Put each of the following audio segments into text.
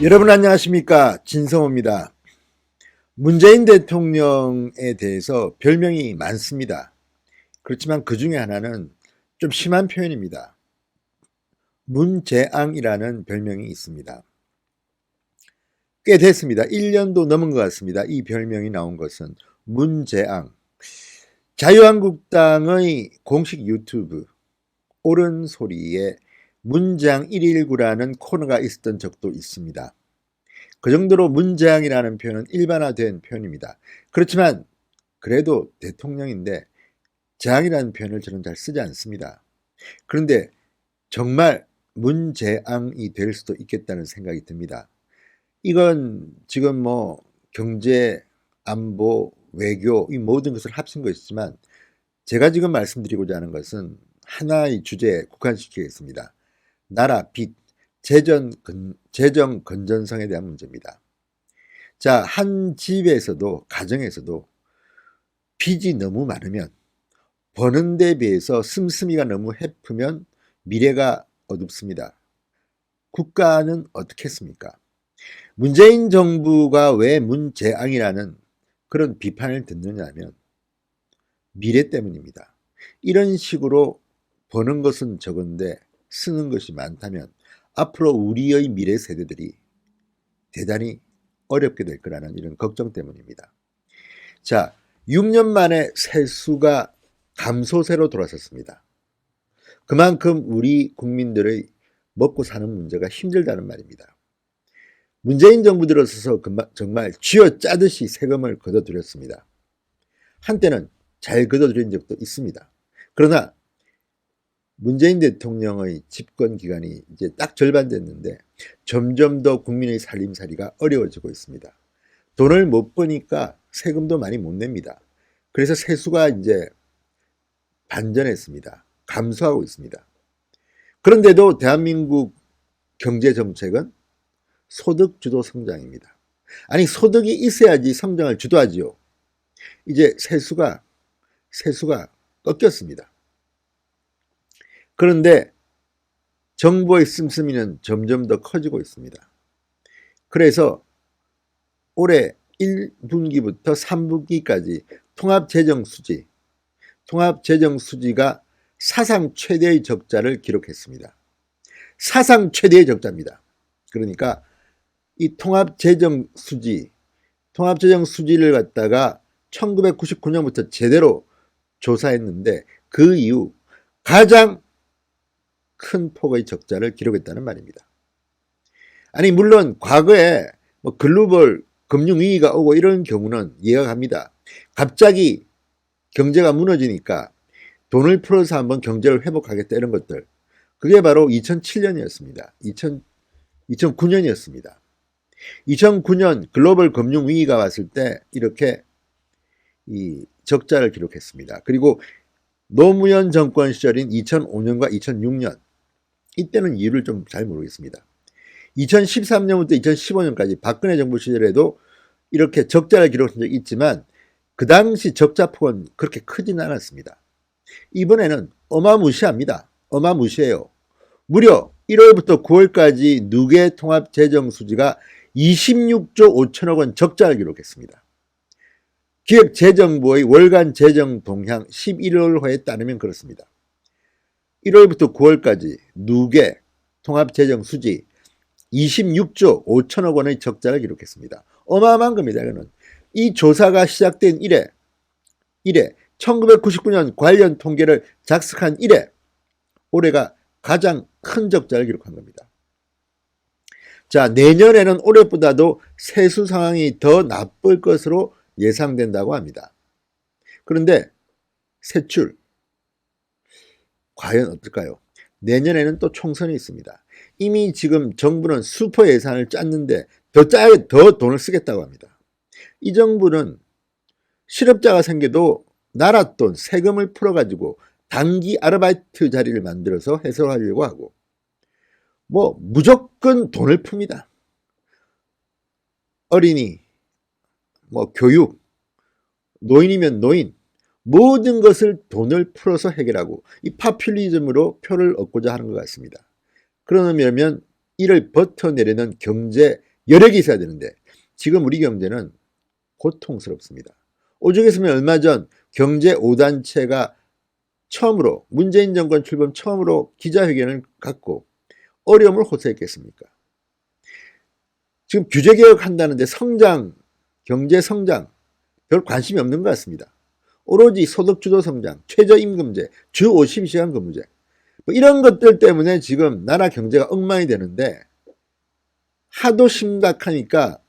여러분 안녕하십니까, 진성호입니다. 문재인 대통령에 대해서 별명이 많습니다. 그렇지만 그 중에 하나는 좀 심한 표현입니다. 문재앙이라는 별명이 있습니다. 꽤 됐습니다. 1년도 넘은 것 같습니다. 이 별명이 나온 것은 문재앙. 자유한국당의 공식 유튜브 옳은 소리에 문재앙 119라는 코너가 있었던 적도 있습니다. 그 정도로 문재앙이라는 표현은 일반화된 표현입니다. 그렇지만 그래도 대통령인데 재앙이라는 표현을 저는 잘 쓰지 않습니다. 그런데 정말 문재앙이 될 수도 있겠다는 생각이 듭니다. 이건 지금 뭐 경제, 안보, 외교 이 모든 것을 합친 것이지만 제가 지금 말씀드리고자 하는 것은 하나의 주제에 국한시키겠습니다. 나라 빚, 재정 건전성에 대한 문제입니다. 자, 한 집에서도, 가정에서도 빚이 너무 많으면, 버는 데 비해서 씀씀이가 너무 해프면 미래가 어둡습니다. 국가는 어떻게 했습니까? 문재인 정부가 왜 문재앙이라는 그런 비판을 듣느냐 하면 미래 때문입니다. 이런 식으로 버는 것은 적은데 쓰는 것이 많다면 앞으로 우리의 미래 세대들이 대단히 어렵게 될 거라는 이런 걱정 때문입니다. 자, 6년 만에 세수가 감소세로 돌아섰습니다. 그만큼 우리 국민들의 먹고 사는 문제가 힘들다는 말입니다. 문재인 정부 들어서서 정말 쥐어짜듯이 세금을 걷어들였습니다. 한때는 잘 걷어들인 적도 있습니다. 그러나 문재인 대통령의 집권 기간이 이제 딱 절반 됐는데 점점 더 국민의 살림살이가 어려워지고 있습니다. 돈을 못 버니까 세금도 많이 못 냅니다. 그래서 세수가 이제 반전했습니다. 감소하고 있습니다. 그런데도 대한민국 경제 정책은 소득 주도 성장입니다. 아니, 소득이 있어야지 성장을 주도하지요. 이제 세수가 꺾였습니다. 그런데 정부의 씀씀이는 점점 더 커지고 있습니다. 그래서 올해 1분기부터 3분기까지 통합재정수지가 사상 최대의 적자를 기록했습니다. 사상 최대의 적자입니다. 그러니까 이 통합재정수지를 갖다가 1999년부터 제대로 조사했는데 그 이후 가장 큰 폭의 적자를 기록했다는 말입니다. 아니, 물론 과거에 뭐 글로벌 금융위기가 오고 이런 경우는 이해가 갑니다. 갑자기 경제가 무너지니까 돈을 풀어서 한번 경제를 회복하겠다 이런 것들. 그게 바로 2007년이었습니다. 2009년이었습니다. 2009년 글로벌 금융위기가 왔을 때 이렇게 이 적자를 기록했습니다. 그리고 노무현 정권 시절인 2005년과 2006년 이때는 이유를 좀 잘 모르겠습니다. 2013년부터 2015년까지 박근혜 정부 시절에도 이렇게 적자를 기록한 적이 있지만 그 당시 적자폭은 그렇게 크지는 않았습니다. 이번에는 어마무시합니다. 어마무시해요. 무려 1월부터 9월까지 누계 통합재정수지가 26조 5천억 원 적자를 기록했습니다. 기획재정부의 월간 재정 동향 11월호에 따르면 그렇습니다. 1월부터 9월까지 누계 통합재정수지 26조 5천억 원의 적자를 기록했습니다. 어마어마한 겁니다. 이거는. 이 조사가 시작된 이래 1999년 관련 통계를 작성한 이래 올해가 가장 큰 적자를 기록한 겁니다. 자, 내년에는 올해보다도 세수 상황이 더 나쁠 것으로 예상된다고 합니다. 그런데 세출 과연 어떨까요? 내년에는 또 총선이 있습니다. 이미 지금 정부는 슈퍼 예산을 짰는데 더 돈을 쓰겠다고 합니다. 이 정부는 실업자가 생겨도 나라 돈 세금을 풀어가지고 단기 아르바이트 자리를 만들어서 해소하려고 하고 뭐 무조건 돈을 풉니다. 어린이, 뭐 교육, 노인이면 노인 모든 것을 돈을 풀어서 해결하고 이 파퓰리즘으로 표를 얻고자 하는 것 같습니다. 그러면 이를 버텨내려는 경제 여력이 있어야 되는데 지금 우리 경제는 고통스럽습니다. 오죽했으면 얼마 전 경제 5단체가 처음으로 문재인 정권 출범 처음으로 기자회견을 갖고 어려움을 호소했겠습니까? 지금 규제개혁한다는데 성장, 경제 성장 별 관심이 없는 것 같습니다. 오로지 소득주도 성장, 최저임금제, 주 52시간 근무제 뭐 이런 것들 때문에 지금 나라 경제가 엉망이 되는데 하도 심각하니까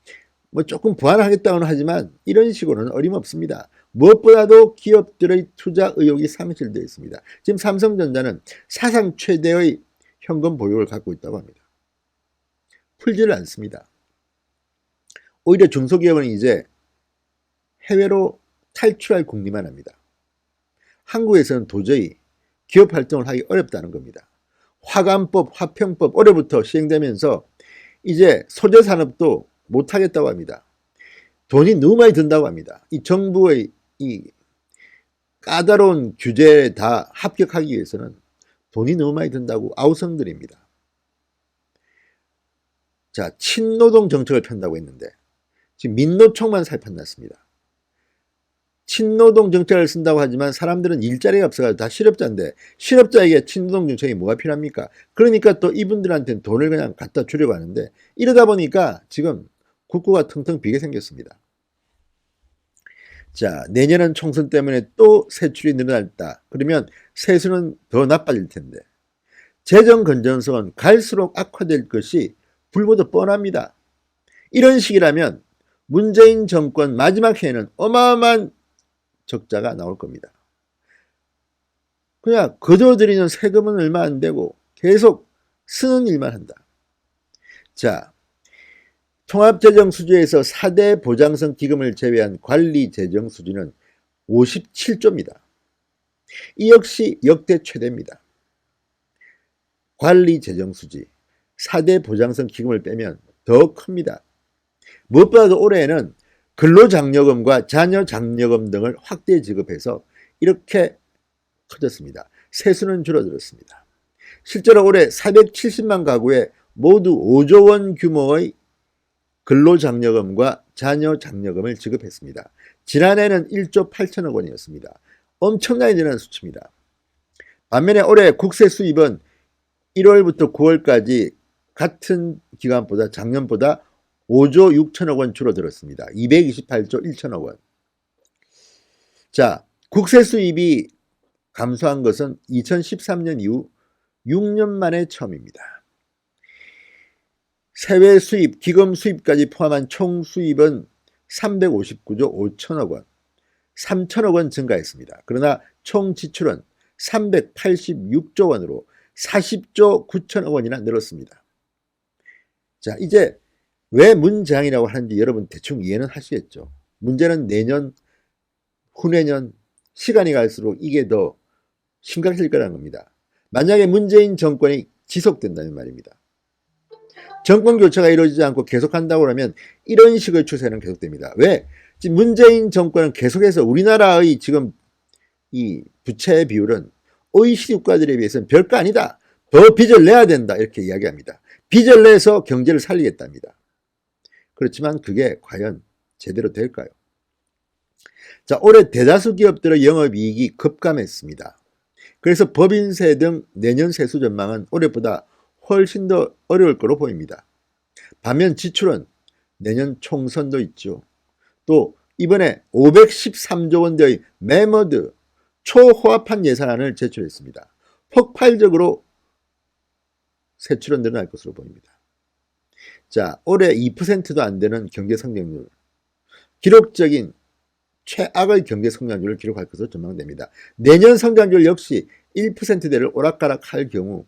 뭐 조금 보완하겠다고는 하지만 이런 식으로는 어림없습니다. 무엇보다도 기업들의 투자 의욕이 상실되어 있습니다. 지금 삼성전자는 사상 최대의 현금 보유를 갖고 있다고 합니다. 풀지를 않습니다. 오히려 중소기업은 이제 해외로 탈출할 궁리만 합니다. 한국에서는 도저히 기업 활동을 하기 어렵다는 겁니다. 화관법, 화평법 올해부터 시행되면서 이제 소재산업도 못하겠다고 합니다. 돈이 너무 많이 든다고 합니다. 이 정부의 이 까다로운 규제에 다 합격하기 위해서는 돈이 너무 많이 든다고 아우성들입니다. 자, 친노동 정책을 편다고 했는데 지금 민노총만 살판났습니다. 친노동 정책을 쓴다고 하지만 사람들은 일자리가 없어서 다 실업자인데 실업자에게 친노동 정책이 뭐가 필요합니까? 그러니까 또 이분들한테는 돈을 그냥 갖다 주려고 하는데 이러다 보니까 지금 국고가 텅텅 비게 생겼습니다. 자, 내년은 총선 때문에 또 세출이 늘어났다. 그러면 세수는 더 나빠질 텐데 재정 건전성은 갈수록 악화될 것이 불보듯 뻔합니다. 이런 식이라면 문재인 정권 마지막 해에는 어마어마한 적자가 나올 겁니다. 그냥 거둬들이는 세금은 얼마 안 되고 계속 쓰는 일만 한다. 자, 통합재정수지에서 4대 보장성 기금을 제외한 관리재정수지는 57조입니다. 이 역시 역대 최대입니다. 관리재정수지 4대 보장성 기금을 빼면 더 큽니다. 무엇보다도 올해에는 근로장려금과 자녀장려금 등을 확대 지급해서 이렇게 커졌습니다. 세수는 줄어들었습니다. 실제로 올해 470만 가구에 모두 5조 원 규모의 근로장려금과 자녀장려금을 지급했습니다. 지난해는 1조 8천억 원이었습니다. 엄청나게 늘어난 수치입니다. 반면에 올해 국세 수입은 1월부터 9월까지 같은 기간보다 작년보다 5조 6천억 원 줄어들었습니다. 228조 1천억 원. 자, 국세 수입이 감소한 것은 2013년 이후 6년 만에 처음입니다. 세외 수입, 기금 수입까지 포함한 총 수입은 359조 5천억 원, 3천억 원 증가했습니다. 그러나 총 지출은 386조 원으로 40조 9천억 원이나 늘었습니다. 자, 이제 왜 문재앙이라고 하는지 여러분 대충 이해는 하시겠죠. 문제는 내년, 후내년 시간이 갈수록 이게 더 심각해질 거라는 겁니다. 만약에 문재인 정권이 지속된다면 말입니다. 정권 교체가 이루어지지 않고 계속한다고 하면 이런 식의 추세는 계속됩니다. 왜? 지금 문재인 정권은 계속해서 우리나라의 지금 이 부채 비율은 OECD 국가들에 비해서는 별거 아니다. 더 빚을 내야 된다. 이렇게 이야기합니다. 빚을 내서 경제를 살리겠답니다. 그렇지만 그게 과연 제대로 될까요? 자, 올해 대다수 기업들의 영업이익이 급감했습니다. 그래서 법인세 등 내년 세수 전망은 올해보다 훨씬 더 어려울 거로 보입니다. 반면 지출은 내년 총선도 있죠. 또 이번에 513조 원대의 매머드 초호합한 예산안을 제출했습니다. 폭발적으로 세출은 늘어날 것으로 보입니다. 자, 올해 2%도 안 되는 경제 성장률, 기록적인 최악의 경제 성장률을 기록할 것으로 전망됩니다. 내년 성장률 역시 1%대를 오락가락할 경우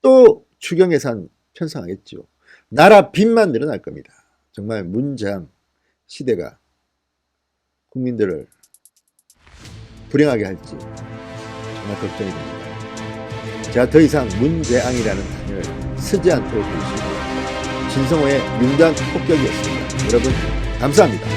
또 추경 예산 편성하겠죠. 나라 빚만 늘어날 겁니다. 정말 문재앙 시대가 국민들을 불행하게 할지 정말 걱정이 됩니다. 제가 더 이상 문재앙이라는 단어를 쓰지 않도록 해주시고 진성호의 융단 폭격이었습니다. 여러분 감사합니다.